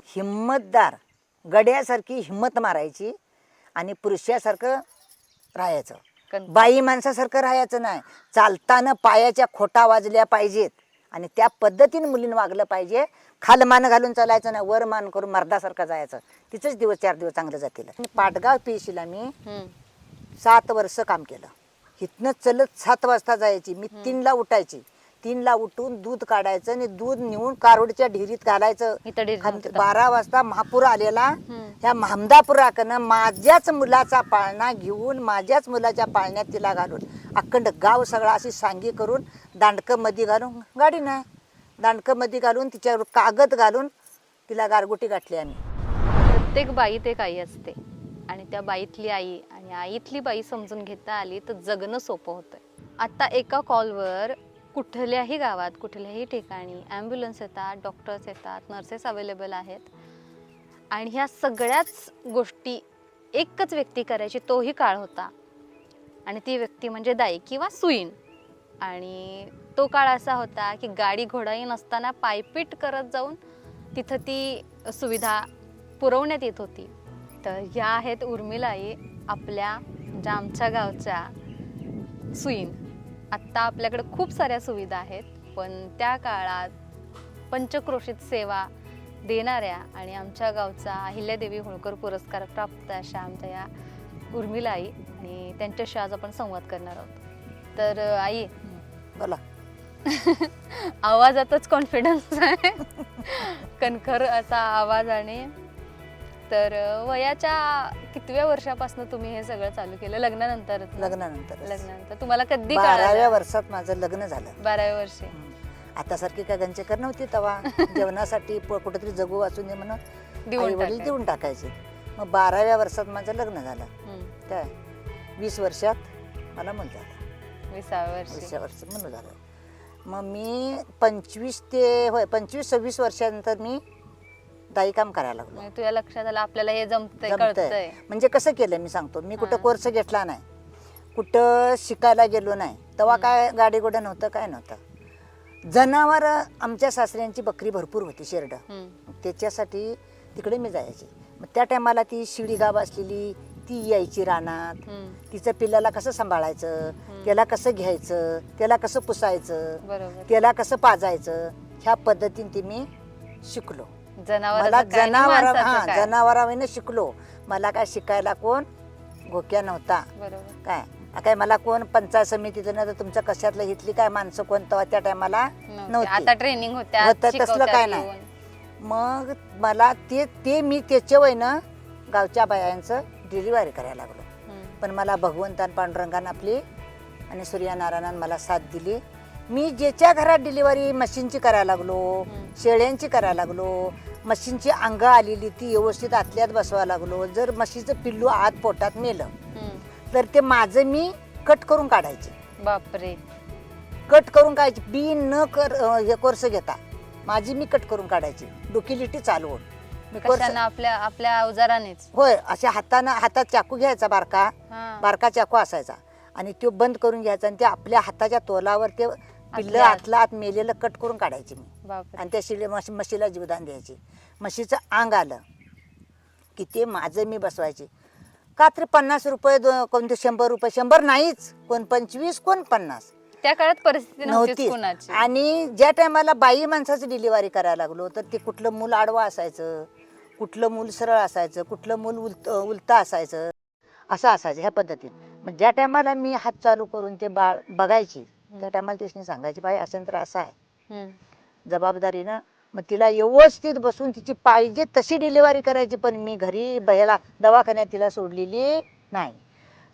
हिम्मतदार गड्यासारखी हिम्मत मारायची आणि पुरुषासारखं राहायचं. बाई माणसासारखं राहायचं नाही. चालताना पायाच्या खोटा वाजल्या पाहिजेत आणि त्या पद्धतीने मुलीनं वागलं पाहिजे. खालमान घालून चालायचं नाही, वर मान करून मर्दासारखं जायचं. तिचंच दिवस 4 दिवस चांगलं जातील. पाटगाव पेशीला मी 7 वर्ष काम केलं. इथनं चलत 7 वाजता जायची. मी 3ला उठायची. 3ला उठून दूध काढायचं आणि दूध नेऊन कारोडच्या ढिरीत घालायचं. 12 वाजता महापूर आलेला. ह्या महमदापुराकडनं माझ्याच मुलाचा पाळणा घेऊन माझ्याच मुलाच्या पाळण्यात तिला घालून अखंड गाव सगळा अशी सांगी करून दांडकं मध्ये घालून, गाडी नाही दांडकं मध्ये घालून तिच्यावर कागद घालून तिला गारगोटी गाठली आम्ही. प्रत्येक बाईत एक आई असते आणि त्या बाईतली आई आणि आईतली बाई समजून घेता आली तर जगणं सोपं होतं. आता एका कॉलवर कुठल्याही गावात कुठल्याही ठिकाणी ॲम्ब्युलन्स येतात, डॉक्टर्स येतात, नर्सेस अवेलेबल आहेत आणि ह्या सगळ्याच गोष्टी एकच व्यक्ती करायची. तोही काळ होता आणि ती व्यक्ती म्हणजे दाई किंवा सुईण. आणि तो काळ असा होता की गाडी घोडाही नसताना पायपीट करत जाऊन तिथं ती सुविधा पुरवण्यात येत होती. तर ह्या आहेत उर्मिलाई, आपल्या म्हणजे आमच्या गावच्या सुईण. आत्ता आपल्याकडे खूप साऱ्या सुविधा आहेत, पण त्या काळात पंचक्रोशीत सेवा देणाऱ्या आणि आमच्या गावचा अहिल्यादेवी होळकर पुरस्कार प्राप्त अशा आमच्या या उर्मिलाई आणि त्यांच्याशी आज आपण संवाद करणार आहोत. तर आई बोला. आवाजातच कॉन्फिडन्स आहे, कणखर असा आवाज. आणि तर वयाच्या कितव्या वर्षापासून तुम्ही हे सगळं चालू केलं? लग्नानंतर? लग्नानंतर तुम्हाला कधी? 12व्या वर्षात माझं लग्न झालं. 12व्या वर्षी. आता सारखी काय गंचेकर नव्हती तेव्हा. जेवणासाठी कुठेतरी जगू वाचून दे म्हणून आई वडील देऊन टाकायचे. मग 12व्या वर्षात माझं लग्न झालं. काय 20 वर्षात मला मुलं झालं. 20व्या वर्ष मुलं झालं. मग मी 25-26 वर्षानंतर मी दाई काम करायला लागलो. तुझ्या लक्षात आलं आपल्याला हे जमतंय, कळतंय. म्हणजे कसं केलं मी सांगतो. मी कुठं कोर्स घेतला नाही, कुठं शिकायला गेलो नाही. तेव्हा काय गाडी घोडा नव्हतं, काय नव्हतं. जनावर आमच्या सासऱ्यांची बकरी भरपूर होती, शेरड. त्याच्यासाठी तिकडे मी जायची. मग त्या टायमाला ती शिडी गाव असलेली ती यायची रानात. तिचं पिल्लाला कसं सांभाळायचं, त्याला कसं घ्यायचं, त्याला कसं पुसायचं, त्याला कसं पाजायचं, ह्या पद्धतीने ती मी शिकलो. मला जनावरांनी शिकलो. मला काय शिकायला कोण घोक्या नव्हता. काय मला कोण पंचायत समितीचं नाही तर तुमच्या कशातलं हितली काय माणसं कोण तेव्हा त्या टायमाला नव्हती. आता ट्रेनिंग होतं, तसलं काय नाही. मग मला ते मी त्याच्या वयनं गावच्या बायांचं डिलिव्हरी करायला लागलो. पण मला भगवंतान पांडुरंगानं आपली आणि सूर्यनारायणानं मला साथ दिली. मी ज्याच्या घरात डिलिव्हरी मशीनची करायला लागलो, शेळ्यांची करायला लागलो, मशीनची अंग आलेली ती व्यवस्थित आतल्यात बसवायला लागलो. जर म्हशीचं पिल्लू आत पोटात मेलं तर ते माझं मी कट करून काढायचे. बापरे. कट करून काढायची. बी न हे कोर्स घेता माझी मी कट करून काढायची, डोकीलिटी चालवून. आपल्या अवजारानेच. होय, अशा हातात चाकू घ्यायचा, बारका चाकू असायचा आणि तो बंद करून घ्यायचा आणि ते आपल्या हाताच्या तोलावर ते पिल्लं आतला आत मेलेलं कट करून काढायची मी. आणि त्या म्हशीला जीवदान द्यायची. म्हशीचं अंग आलं की ते माझं मी बसवायचे. का तर 50 रुपये, कोणते 100 रुपये, 100 नाहीच, कोण 25, कोण 50. त्या काळात परिस्थिती नव्हती. आणि ज्या टायमाला बाई माणसाची डिलिव्हरी करायला लागलो तर ते कुठलं मूल आडवा असायचं, कुठलं मूल सरळ असायचं, कुठलं मूल उलटा असायचं, असं असायचं ह्या पद्धतीने. मग ज्या टायमाला मी हात चालू करून ते बाळ बघायची त्या टायमाला तिने सांगायची, बाई असं तर असं आहे जबाबदारीनं. मग तिला व्यवस्थित बसून तिची पाहिजे तशी डिलिव्हरी करायची. पण मी घरी बयाला दवाखान्यात तिला सोडलेली नाही.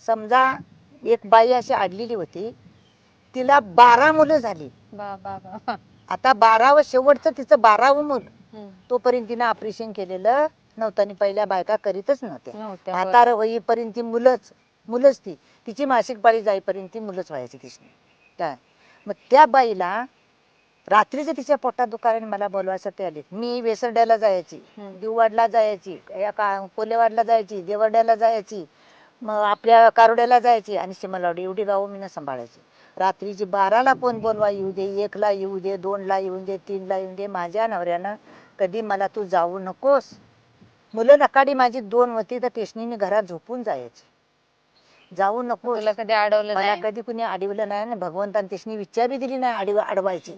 समजा एक बाई अशी आडलेली होती, तिला 12 मुलं झाली. आता 12वं शेवटचं तिचं 12वं मूल. तोपर्यंत तिनं ऑपरेशन केलेलं नव्हतं आणि पहिल्या बायका करीतच नव्हत्या. म्हातारं होईपर्यंत ती मुलंच तिची मासिक पाळी जाईपर्यंत ती मुलंच व्हायची तिची. काय मग त्या बाईला रात्रीचं तिच्या पोटात दुखायला मला बोलवायसाठी आली. मी वेसरड्याला जायची, दिववाडला जायची, कोलेवाडला जायची, देवर्ड्याला जायची, मग आपल्या कारोड्याला जायची आणि शिमलवाडी एवढी गावं मी सांभाळायची. रात्रीची 12ला पण बोलवा येऊ दे, 1ला येऊ दे, 2ला येऊ दे, 3ला येऊ दे, माझ्या नवऱ्यानं कधी मला तू जाऊ नकोस. मुलं नकाडी माझी 2 होती तर तेशनीने घरात झोपून जायचे. जाऊ नकोस. तुला कधी अडवलं मला नाही? कधी कुणी अडवलं नाही आणि भगवंताने तेशनी विचार बी दिली नाही अडवायची.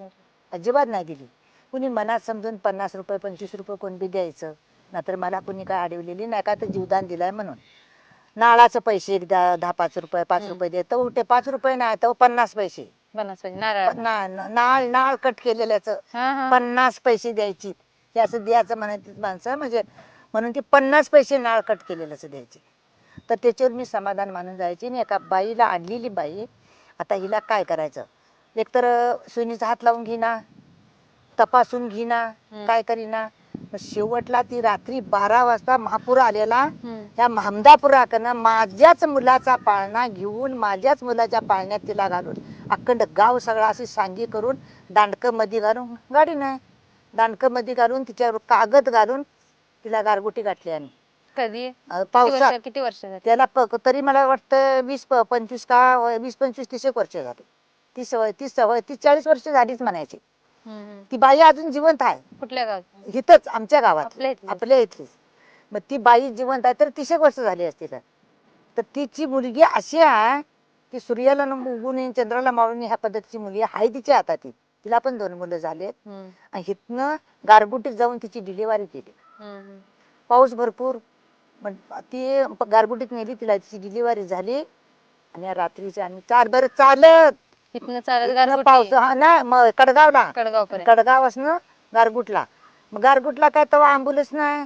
अजिबात नाही दिली. कुणी मनात समजून 50 रुपये 25 रुपये कोण बी द्यायचं. नाहीतर मला कुणी काय अडवलेली नाही, का तर जीवदान दिलाय म्हणून. नाळाचं पैसे एकदा 10-5 रुपये 5 रुपये दे तर उलटे 5 रुपये नाही तर 50 पैसे. 50 पाहिजे नारळ. नाळ नाळ कट केलेल्याचं हा हा 50 पैसे द्यायची. हे असं द्यायचं म्हणायची माणसं, म्हणजे म्हणून ती 50 पैसे नाळ कट केलेल्याच द्यायची. तर त्याच्यावर मी समाधान मानून जायची. आणि एका बाईला आणलेली बाई, आता हिला काय करायचं, एकतर सुनीचा हात लावून घेईना, तपासून घेईना, काय करीना. मग शेवटला ती रात्री 12 वाजता महापूर आलेला. त्या हमदापुराकडनं माझ्याच मुलाचा पाळणा घेऊन, माझ्याच मुलाच्या पाळण्यात तिला घालून, अखंड गाव सगळा अशी सांगी करून, दांडकं मध्ये घालून, गाडी नाही दांडकं मध्ये घालून, तिच्यावर कागद घालून तिला गारगुटी गाठली. आणि कधी? पावसात किती वर्ष झाली? त्याला तरी मला वाटतं 20-25 का 20-25-30 वर्ष झाली. 30-40 वर्ष झालीच म्हणायची. ती बाई अजून जिवंत आहे. कुठल्या गावात? इथंच आमच्या गावात, आपल्या इथलीच? आपल्या इथलीच. मग ती बाई जिवंत आहे तर 30 वर्ष झाली असती. तर तिची मुलगी अशी आहे की सूर्याला उगून येईन चंद्राला मावळून ह्या पद्धतीची मुलगी आहे तिच्या हातात. तिला पण 2 मुलं झालेत. आणि इथनं गारगुटीत जाऊन तिची डिलिव्हरी केली. पाऊस भरपूर, मग ती गारगुटीत नेली तिला, तिची डिलिव्हरी झाली. आणि या रात्रीची आम्ही चालत इथनं चालत इथनं पाऊस ना मग कडगावला, कडगावपर्यंत. कडगाव असणं गारगुटला. मग गारगुटला काय तेव्हा ॲम्ब्युलन्स नाही,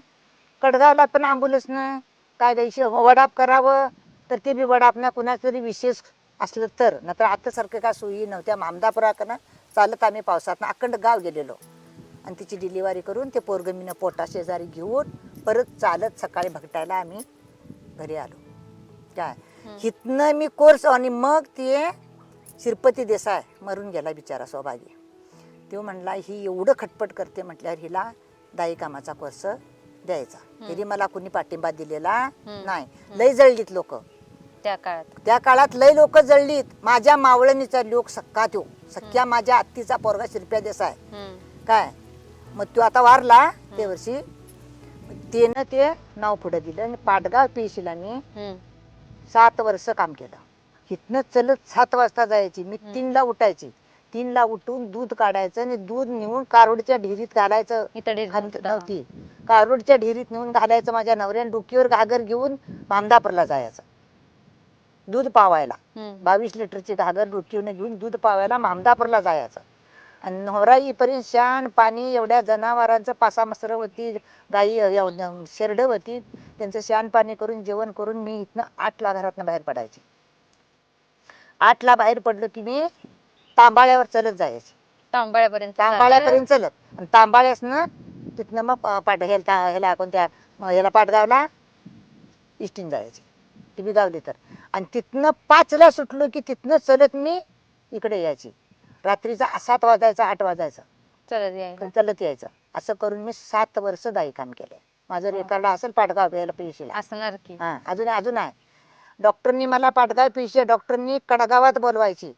कडगावला पण ॲम्ब्युलन्स नाही. काय द्यायची वडाप करावं तर ते बी वडाप नाही, कुणाचं तरी विशेष असलं तर. नंतर आता सारखं काय सोयी नव्हत्या. मामदापुराकडनं चालत आम्ही पावसात अखंड गाव गेलेलो. आणि तिची डिलिव्हरी करून ते पोरगं मीनं पोटा शेजारी घेऊन परत चालत सकाळी भगटायला आम्ही घरी आलो. काय इथनं मी कोर्स. आणि मग ते श्रीपती देसाय मरून गेला बिचारा सौभागी. तो म्हणला ही एवढं खटपट करते म्हटल्यावर हिला दाई कामाचा कोर्स द्यायचा. तरी मला कुणी पाठिंबा दिलेला नाही. लय जळलीत लोक त्या काळात लय लोक जळलीत. माझ्या मावळणीचा लोक सक्का, तो सख्या माझ्या आत्तीचा पोरगा श्रीपती देसाय. काय मग तो आता वारला ते वर्षी. त्यानं ते नाव पुढे दिलं. आणि पाटगाव पेशीला मी 7 वर्ष काम केलं. इथनं चलत 7 वाजता जायची. मी 3ला उठायची. 3ला उठून दूध काढायचं आणि दूध नेऊन कारोडच्या ढिरीत घालायचं. नव्हती, कारोडच्या ढिरीत नेऊन घालायचं. माझ्या नवऱ्याने डोकीवर घागर घेऊन मामदापूरला जायचं दूध पावायला. 22 लिटरची घागर डोकीवर घेऊन दूध पावायला मामदापूरला जायचं. आणि नवरा येईपर्यंत शान पाणी, एवढ्या जनावरांचं 5-6 मसरं होती, गाई शेरडं होती, त्यांचं शान पाणी करून जेवण करून मी इथनं 8ला घरातनं बाहेर पडायची. 8ला बाहेर पडलो की मी तांबाळ्यावर चलत जायचे. तांबाळ्यापर्यंत चलत. आणि तांबाळ्यासनं तिथनं मग ह्याला कोणत्या ह्याला पाटगावला इष्टीन जायचे. ती बी गावली तर. आणि तिथनं 5ला सुटलो की तिथनं चलत मी इकडे यायची. रात्रीचा 7 वाजायचा 8 वाजायचा चलत यायचं. असं करून मी 7 वर्ष दाई काम केलं. माझं रेकॉर्ड असेल पाटगाव यायला पेशीला असणार की. हा अजून आहे. डॉक्टरनी मला पाटगाव पेशी डॉक्टरनी कडगावात बोलवायची.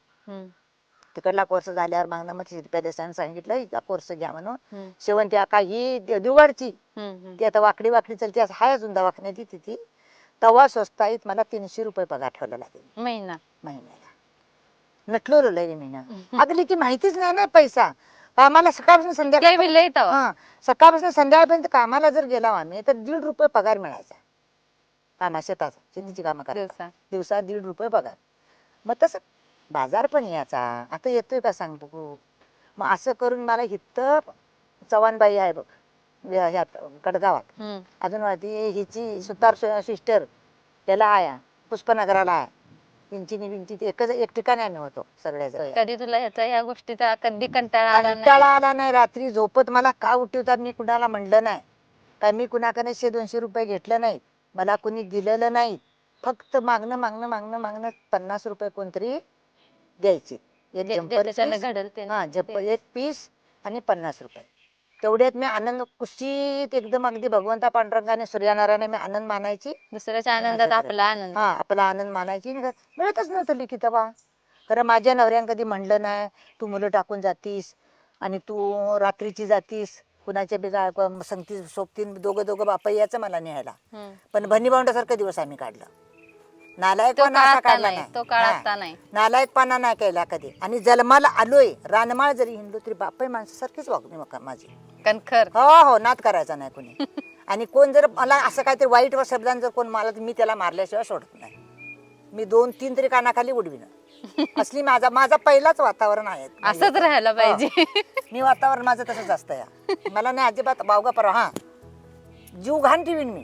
तिकडला कोर्स झाल्यावर मग मग श्रीपती देसाईने सांगितलं हिचा कोर्स घ्या म्हणून. शेवंती आका ही दिवाळची ती आता वाकडी चलते, हाय अजून दवाखान्यात ती. तवा स्वस्ताईत मला 300 रुपये पगार ठेवला लागेल महिन्याला. नटलो लय महिना. अगली ती माहितीच नाही ना पैसा. कामाला सकाळपासून संध्याकाळपर्यंत कामाला जर गेला आम्ही तर 1.5 रुपये पगार मिळायचा. कामा शेताचा शेतीची कामं करायचा दिवसा 1.5 रुपये पगार. मग तसं बाजार पण यायचा. आता येतोय का सांग बघू. मग असं करून मला इथं चव्हाणबाई आहे बघ ह्या कडगावात. अजून हिची सुतार सिस्टर त्याला आया पुष्पनगराला आहे. विंची एक ठिकाणी आम्ही होतो सगळ्या. कधी तुला ह्या गोष्टीचा कधी कंटाळा आला नाही. रात्री झोपत मला का उठवतात मी कुणाला म्हणलं नाही. काय मी कुणाकडे 100-200 रुपये घेतलं नाही. मला कुणी दिलेलं नाही. फक्त मागणं 50 रुपये कोणतरी द्यायचे. एक पीस आणि 50 रुपये. तेवढ्यात मी आनंद कुशीत एकदम अगदी भगवंता पांडुरंगाने सूर्यनारायणाने मी आनंद मानायची. दुसऱ्याच्या आनंदात आपला आनंद. आपला आनंद मानायची. मिळतच नव्हतं लिखी तेव्हा. खरं माझ्या नवऱ्यानं कधी म्हणलं नाही तू मुलं टाकून जातीस आणि तू रात्रीची जातीस. कुणाच्या बी संगती सोबतीन दोघं बाप यायचं मला न्यायला. हम्म. पण भनी भावंडासारखं दिवस आम्ही काढला. तो नालायकपणा काळ असा आता काढला नाही, नाही. तो काळ हा. आता नाही. नालायकपणा नाही केला कधी. आणि जन्माला आलोय रानमाळ जरी हिंडलो तरी बापाई माणसासारखीच वागणी माझी. कणखर. हो हो, नाद करायचा नाही कोणी. आणि कोण जर मला असं काहीतरी वाईट शब्दांत जर कोण मला, मी त्याला मारल्याशिवाय सोडत नाही. मी 2-3 तरी कानाखाली उडवीन. असली माझा पहिलाच वातावरण आहे. असंच राहायला पाहिजे. मी वातावरण माझं तसंच असतं या. मला नाही अजिबात बावगा परवा. हा, जीव घाण ठेवीन मी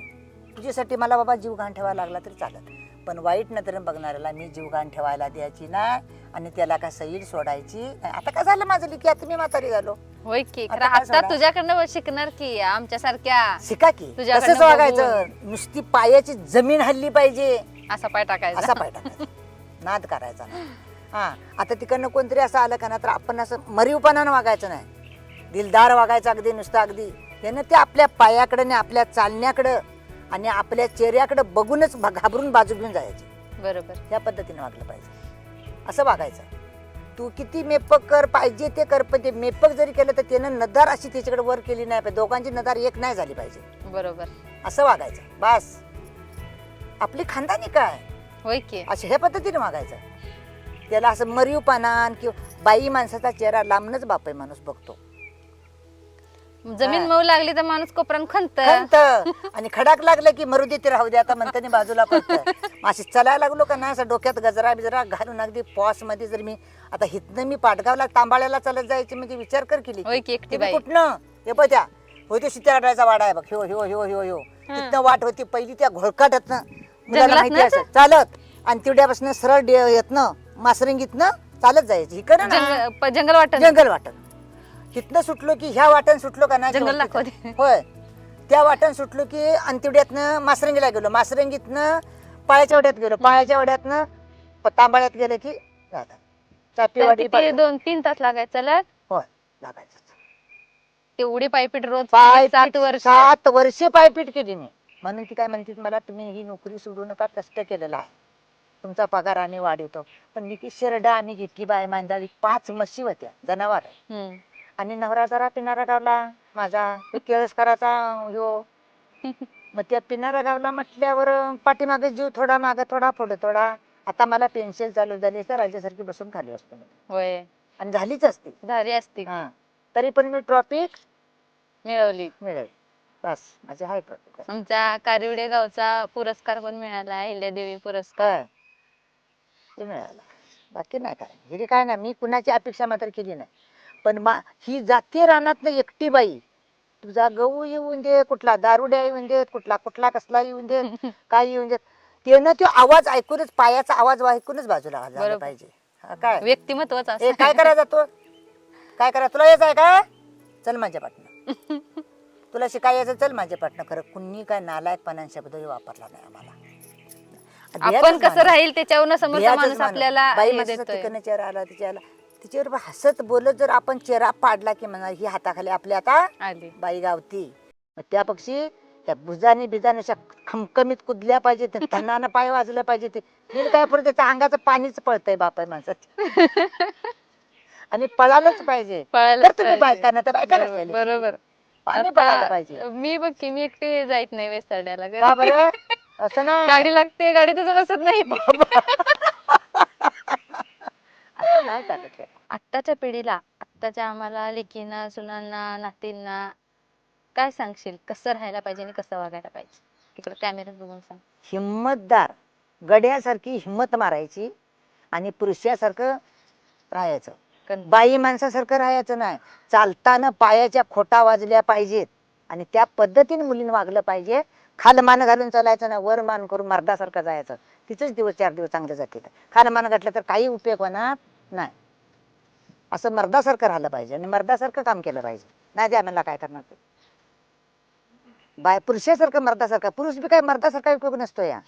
तुझ्यासाठी. मला बाबा जीव घाण ठेवायला लागला तरी चालत, पण वाईट नजरेनं बघणाऱ्याला मी जीव घाण ठेवायला द्यायची नाही. आणि त्याला काय सैल सोडायची नाही. आता काय झालं माझं लिखी, आता मी म्हातारी झालो. होय की. आता खरं काय आता सोडा? तुझ्याकडनं शिकणार की आमच्या सारख्या शिका की तुझ्याकडनं तसंच वागायचं. नुसती पायाची जमीन हल्ली पाहिजे, असा पाय टाकायचा. असा पाय टाकायचा. नाद करायचा नाही. हा, आता तिकडनं कोणतरी असं आलं का ना, तर आपण असं मरीवपणानं वागायचं नाही. दिलदार वागायचं अगदी नुसतं अगदी. त्यानं ते आपल्या पायाकडं आणि आपल्या चालण्याकडं आणि आपल्या चेहऱ्याकडं बघूनच घाबरून बाजू घेऊन जायचे. बरोबर. या पद्धतीने वागलं पाहिजे. असं वागायचं. तू किती मेपक कर, पाहिजे ते कर, पण ते मेपक जरी केलं तर त्यानं नदार अशी त्याच्याकडे वर केली नाही पाहिजे. दोघांची नदार एक नाही झाली पाहिजे. बरोबर. असं वागायचं. बस आपली खानदानी काय होय की. अशा ह्या पद्धतीने वागायचं. त्याला असं मरीवपणा किंवा बाई माणसाचा चेहरा लांबनच बापाई माणूस बघतो. जमीन मऊ लागली तर माणूस कोपऱ्यान खंत. खंत. आणि खडाक लागलं की मरू दे ते राहू दे आता म्हणताना बाजूला पडतं. अशी चलायला लागलो का नाही, असं डोक्यात गजरा बिजरा घालून अगदी पॉस मध्ये जर मी आता हिथनं मी पाटगावला तांबाळ्याला चालत जायची म्हणजे विचार कर केली. होय की. एकटी ते बाई. कुठनं हे बघ त्या होय ते शित्याडायचा वाडा आहे बघ. ह्यो ह्यो ह्यो ह्यो ह्यो तिथनं वाट होती पहिली त्या घोळकाटतनं मुलाला जंगलात माहिती असं चालत. आणि तेवढ्यापासून सरळ येतनं मासरंगीतनं चालत जायची. इकडं ना जंगल वाटत. जंगल वाटत. हिथनं सुटलो की ह्या वाटण सुटलो का नाही जंगल दाखवते. होय, त्या वाटण सुटलो की अंतिवड्यातनं मासरंगीला गेलो. मासरंगीतनं पाळ्याच्या वड्यात गेलो. पाळ्याच्या वड्यातनं तांबाळ्यात गेलं की राहतात चापेवाडी. 2-3 तास लागायचं चला. होय, लागायचं. तेवढी पायपीट रोज पायपीट 7 वर्ष. 7 वर्षे पायपीट केली मी. म्हणून ती काय म्हणते मला, तुम्ही ही नोकरी सोडू नका, कष्ट केलेला आहे, तुमचा पगार आणि वाढवतो. पण मी की शेरडा आणि घेतली बाय मांदावी. 5 म्हशी होत्या जनावर. आणि नवरा जरा पिणारा गावला माझा, तो केळसकराचा ह्यो. मग त्या पिणारा गावला म्हटल्यावर पाठीमागे जीव थोडा मागे थोडा पुढे थोडा. आता मला पेन्शन चालू झाली तर राज्यासारखी बसून खाली असतो. होय. आणि झालीच असती. झाली असती. हा, तरी पण मी ट्रॉफी मिळवली. मिळेल. बस माझे हाय ट्रॉफी. आमच्या कारिवडे गावचा पुरस्कार पण मिळाला, अहिल्यादेवी पुरस्कार. काय ते मिळाला. बाकी नाही काय. हे काय नाही, मी कुणाची अपेक्षा मात्र केली नाही. पण ही जाते रानात एकटी बाई. तुझा गहू येऊन दे, कुठला दारुड्या येऊन देत, कुठला कुठला कसला येऊन देत, काय येऊन देत, त्यानं तो आवाज ऐकूनच, पायाचा आवाज ऐकूनच बाजूला झाला पाहिजे. काय व्यक्तिमत्वाचा हे काय करायचा तो, काय करा तुला यायचं आहे का, चल माझ्या पाटणं. तुला शिकायचं चल माझ्या पाटणं. खरं कुणी काय नालायकपणा शब्द वापरला नाही आम्हाला. आपण कसं राहील त्याच्यावर समोरचा माणूस आपल्याला बाई हे माणसाचा देतोय. तिकडनं चेहरा आला तिच्यावर हसत बोलत जर आपण चेहरा पाडला की म्हणा ही हाताखाली आपली आता आली. बाई गावती. मग त्या पक्षी त्या भुजानी बिजाने अशा खमखमीत कुदल्या पाहिजे, धनानं पाय वाजलं पाहिजे. ते नील काय परत त्याच्या अंगाचं पाणीच पळतंय बापाय माणसाचं. आणि पळालंच पाहिजे. तर तुम्ही बायकांना तर बायकांना बरोबर. पाणी पळायला पाहिजे. मी बघ की मी एकटी जात नाही वेसरड्याला. का बरं असं ना, गाडी लागते, गाडीतच बसत नाही. असं नाही चालत. आत्ताच्या पिढीला, आत्ताच्या आम्हाला लेकींना, सुनांना, नातींना काय सांगशील, कसं राहायला पाहिजे आणि कसं वागायला पाहिजे? तिकडे कॅमेऱ्यात बघून सांग. हिम्मतदार गड्यासारखी हिम्मत मारायची आणि पुरुषासारखं राहायचं. बाई माणसासारखं राहायचं नाही. चालताना पायाच्या खोटा वाजल्या पाहिजेत आणि त्या पद्धतीने मुलीने वागलं पाहिजे. खाल मान घालून चालायचं ना, वर मान करून मर्दासारखं जायचं. तिथंच 4 दिवस चांगले जातील. खाल मान घातलं तर काही उपयोग होणार नाही. असं मर्दासारखं राहिलं पाहिजे आणि मर्दासारखं काम केलं पाहिजे. नाही ते आम्हाला काय करणार ते. पुरुषासारखं मर्दासारखं. पुरुष बी काय मर्दासारखा उपयोग नसतो या.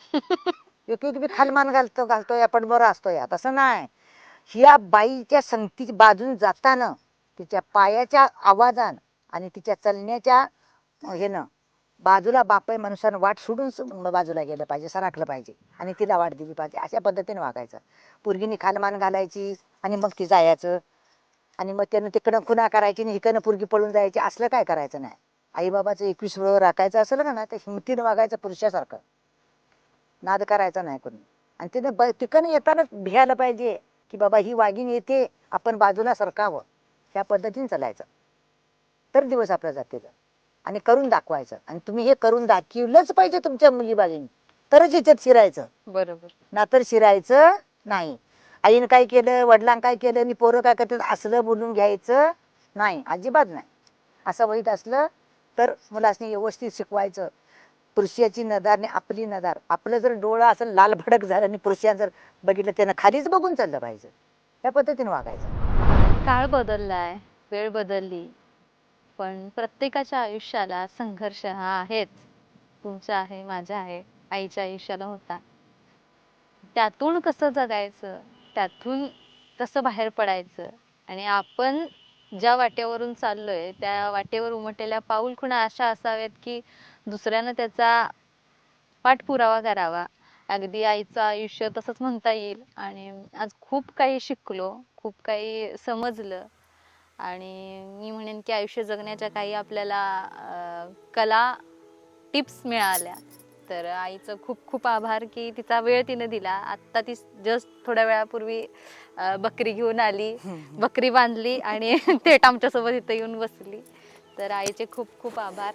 उपयोग बी खालमान घालतो या, पडबोरा असतो या. तसं नाही. ह्या बाईच्या संगती बाजून जाताना तिच्या पायाच्या आवाजान आणि तिच्या चलण्याच्या हेनं बाजूला बापाय मनुष्यानं वाट सोडून बाजूला गेलं पाहिजे, सरकलं पाहिजे आणि तिला वाट दिली पाहिजे. अशा पद्धतीने वागायचं. पोरगीने खालमान घालायची आणि मग ती जायचं. आणि मग त्यानं तिकडं खुना करायची आणि इकडनं पोरगी पळून जायची, असलं काय करायचं नाही. आई बाबाचं 21 वेळ राखायचं असेल का ना, तर हिमतीनं वागायचं पुरुषासारखं, नाद करायचा नाही कोणी. आणि तिने तिकडनं येताना भियायला पाहिजे की बाबा ही वाघीण येते, आपण बाजूला सरकावं, ह्या पद्धतीने चालायचं. तर दिवस आपला जाते. आणि करून दाखवायचं. आणि तुम्ही हे करून दाखवलंच पाहिजे तुमच्या मुली बाळींनी, तरच याच्यात शिरायचं, बरोबर. ना तर शिरायचं नाही. आईनं काय केलं, वडिलांनी काय केलं आणि पोरं काय करतात असलं बोलून घ्यायचं नाही, अजिबात नाही. असं वाईट असलं तर मुलासनी व्यवस्थित शिकवायचं. पुरुषाची नदार आणि आपली नदार, आपलं जर डोळं असं लाल भडक झालं आणि पुरुषानं जर बघितलं, त्यानं खालीच बघून चाललं पाहिजे. त्या पद्धतीने वागायचं. काळ बदललाय, वेळ बदलली, पण प्रत्येकाच्या आयुष्याला संघर्ष हा आहेच. तुमचा आहे, माझा आहे, आईच्या आयुष्याला होता. त्यातून कसं जगायचं, त्यातून कसं बाहेर पडायचं, आणि आपण ज्या वाटेवरून चाललोय त्या वाटेवर उमटलेल्या पाऊलखुणा अशा असाव्यात की दुसऱ्यानं त्याचा पाठपुरावा करावा. अगदी आईचं आयुष्य तसंच म्हणता येईल. आणि आज खूप काही शिकलो, खूप काही समजलं. आणि मी म्हणेन की आयुष्य जगण्याच्या काही आपल्याला कला टिप्स मिळाल्या. तर आईचं खूप खूप आभार की तिचा वेळ तिने दिला. आत्ता ती जस्ट थोड्या वेळापूर्वी बकरी घेऊन आली, बकरी बांधली आणि थेट आमच्यासोबत इथं येऊन बसली. तर आईचे खूप खूप आभार.